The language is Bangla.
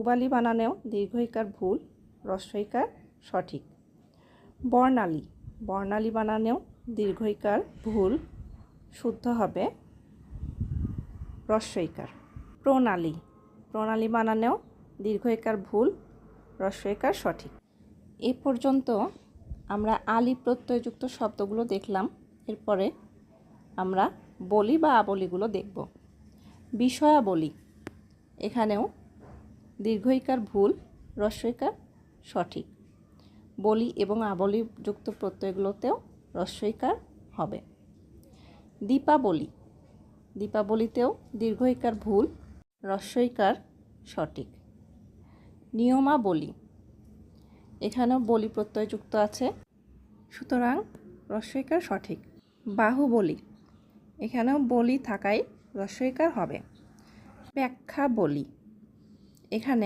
পূবালী বানানেও দীর্ঘইকার ভুল, হ্রস্বইকার সঠিক। বর্ণালী, বর্ণালী বানানেও দীর্ঘইকার ভুল, শুদ্ধ হবে হ্রস্বইকার। প্রণালী, প্রণালী বানানেও দীর্ঘইকার ভুল, হ্রস্বইকার সঠিক। এ পর্যন্ত আমরা আলি প্রত্যয়যুক্ত শব্দগুলো দেখলাম। এরপরে আমরা বলি বা আবলিগুলো দেখব। বিষয়াবলী, এখানেও দীর্ঘইকার ভুল, হ্রস্বইকার সঠিক। বলি এবং আবলি যুক্ত প্রত্যয়গুলোতেও হ্রস্বইকার হবে। দীপাবলি, দীপাবলিতেও দীর্ঘইকার ভুল, হ্রস্বইকার সঠিক। নিয়মাবলী, এখানেও বলি প্রত্যয়যুক্ত আছে, সুতরাং হ্রস্বইকার সঠিক। বাহুবলী, এখানেও বলি থাকায় হ্রস্বইকার হবে। ব্যাখ্যাবলী, এখানে